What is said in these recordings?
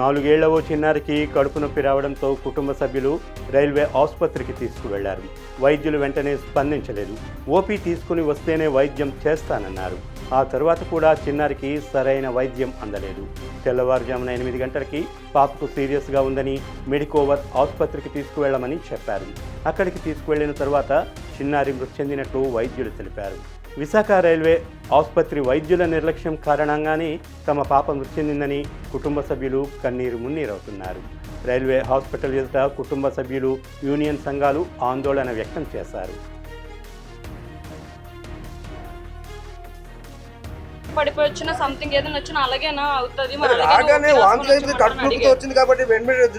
4 ఏళ్ల ఓ చిన్నారికి కడుపు నొప్పి రావడంతో కుటుంబ సభ్యులు రైల్వే ఆసుపత్రికి తీసుకువెళ్లారు. వైద్యులు వెంటనే స్పందించలేదు. ఓపీ తీసుకుని వస్తేనే వైద్యం చేస్తానన్నారు. ఆ తర్వాత కూడా చిన్నారికి సరైన వైద్యం అందలేదు. తెల్లవారుజామున 8 గంటలకి పాపకు సీరియస్గా ఉందని మెడికోవర్ ఆసుపత్రికి తీసుకువెళ్లమని చెప్పారు. అక్కడికి తీసుకువెళ్లిన తర్వాత చిన్నారి మృతి చెందినట్లు వైద్యులు తెలిపారు. విశాఖ రైల్వే ఆసుపత్రి వైద్యుల నిర్లక్ష్యం కారణంగానే తమ పాప మృతి చెందిందని కుటుంబ సభ్యులు కన్నీరు మున్నీరవుతున్నారు. రైల్వే హాస్పిటల్ ఎదుట కుటుంబ సభ్యులు, యూనియన్ సంఘాలు ఆందోళన వ్యక్తం చేశారు. పడిపోయి వచ్చిన సంథింగ్ ఏదైనా వచ్చినా అలాగేనా అవుతుంది. వచ్చింది కాబట్టి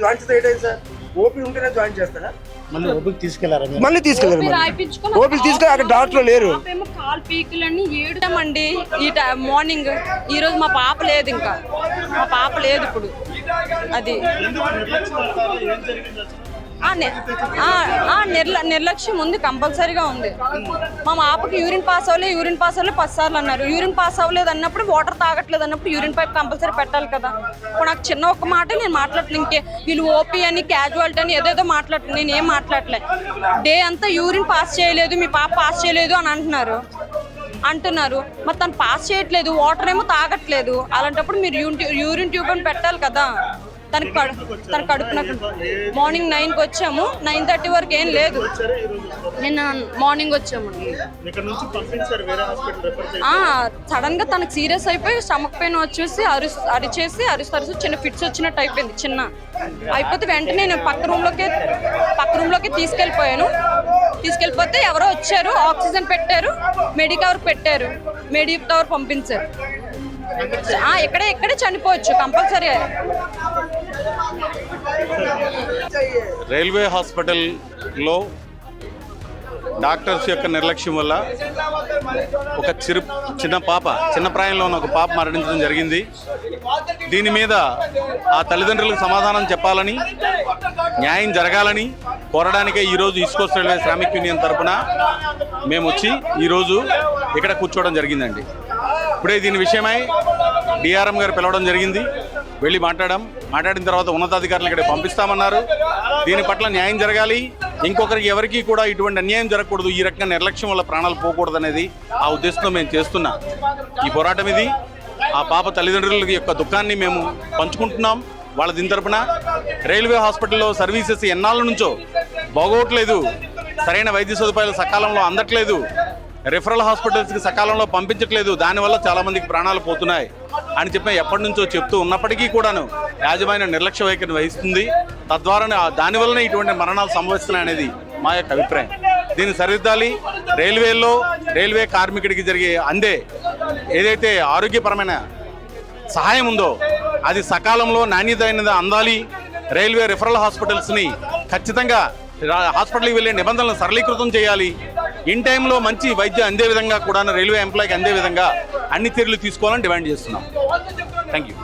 జాయిన్ చేస్తే సార్ ఓపీ ఉంటేనే జాయిన్ చేస్తారా? మళ్ళీ ఓపీకి తీసుకెళ్లారు. ఓపీ తీసుకెళ్ళి అక్కడ డాక్టర్ లేరు. కాల్ పీకులన్నీ ఏడుతామండి. ఈ మార్నింగ్ ఈ రోజు మా పాప లేదు, ఇంకా మా పాప లేదు ఇప్పుడు. అది నిర్లక్ష్యం ఉంది, కంపల్సరీగా ఉంది. మా పాపకి యూరిన్ పాస్ అవ్వలేదు 10 సార్లు అన్నారు. యూరిన్ పాస్ అవ్వలేదు అన్నప్పుడు, వాటర్ తాగట్లేదు అన్నప్పుడు యూరిన్ పైప్ కంపల్సరీ పెట్టాలి కదా. ఇప్పుడు నాకు చిన్న ఒక్క మాట నేను మాట్లాడలేదు. ఇంకే వీళ్ళు ఓపీ అని, క్యాజువాలిటీ అని ఏదేదో మాట్లాడుతున్నాను. నేను ఏం మాట్లాడలేదు. డే అంతా యూరిన్ పాస్ చేయలేదు, మీ పాప పాస్ చేయలేదు అని అంటున్నారు. మరి తను పాస్ చేయట్లేదు, వాటర్ ఏమో తాగట్లేదు. అలాంటప్పుడు మీరు యూరిన్ ట్యూబ్ అని పెట్టాలి కదా. తన కడుపున మార్నింగ్ 9కి వచ్చాము, 9:30 వరకు ఏం లేదు. నిన్న మార్నింగ్ వచ్చాము. సడన్ గా తనకు సీరియస్ అయిపోయి స్టమక్ పెయిన్ వచ్చేసి అరిచేసి చిన్న ఫిట్స్ వచ్చినట్టు అయిపోయింది. అయిపోతే వెంటనే నేను పక్క రూమ్లోకి తీసుకెళ్ళిపోతే ఎవరో వచ్చారు, ఆక్సిజన్ పెట్టారు, మెడికవర్ పంపించారు. ఇక్కడే చనిపోవచ్చు కంపల్సరీ. రైల్వే హాస్పిటల్లో డాక్టర్స్ యొక్క నిర్లక్ష్యం వల్ల ఒక చిన్న ప్రాయంలో ఉన్న ఒక పాప మరణించడం జరిగింది. దీని మీద ఆ తల్లిదండ్రులకు సమాధానం చెప్పాలని, న్యాయం జరగాలని కోరడానికే ఈరోజు east Coast railway Shramik union తరఫున మేము వచ్చి ఈరోజు ఇక్కడ కూర్చోవడం జరిగిందండి. ఇప్పుడే దీని విషయమై డిఆర్ఎం గారు పిలవడం జరిగింది. వెళ్ళి మాట్లాడిన తర్వాత ఉన్నతాధికారులు ఇక్కడ పంపిస్తామన్నారు. దీని పట్ల న్యాయం జరగాలి, ఇంకొకరికి ఎవరికి కూడా ఇటువంటి అన్యాయం జరగకూడదు, ఈ రకంగా నిర్లక్ష్యం వల్ల ప్రాణాలు పోకూడదు అనేది ఆ ఉద్దేశంతో మేము చేస్తున్నాం ఈ పోరాటం. ఇది ఆ పాప తల్లిదండ్రుల యొక్క దుఃఖాన్ని మేము పంచుకుంటున్నాం. వాళ్ళ దీని తరపున రైల్వే హాస్పిటల్లో సర్వీసెస్ ఎన్నాళ్ళ నుంచో బాగోట్లేదు, సరైన వైద్య సదుపాయాలు సకాలంలో అందట్లేదు, రిఫరల్ హాస్పిటల్స్కి సకాలంలో పంపించట్లేదు, దానివల్ల చాలామందికి ప్రాణాలు పోతున్నాయి అని చెప్పి ఎప్పటి నుంచో చెప్తూ ఉన్నప్పటికీ కూడాను యాజమాన్యం నిర్లక్ష్య వైఖరిని వహిస్తుంది. తద్వారా దానివల్లనే ఇటువంటి మరణాలు సంభవిస్తున్నాయి అనేది మా యొక్క అభిప్రాయం. దీన్ని సరిదిద్దాలి. రైల్వే కార్మికుడికి అందే ఏదైతే ఆరోగ్యపరమైన సహాయం ఉందో అది సకాలంలో నాణ్యతైనది అందాలి. రైల్వే రిఫరల్ హాస్పిటల్స్ని ఖచ్చితంగా హాస్పిటల్కి వెళ్ళే నిబంధనలను సరళీకృతం చేయాలి. ఇన్ టైంలో మంచి వైద్యం అందే విధంగా కూడా రైల్వే ఎంప్లాయీకి అందే విధంగా అన్ని చర్యలు తీసుకోవాలని డిమాండ్ చేస్తున్నాం. Thank you.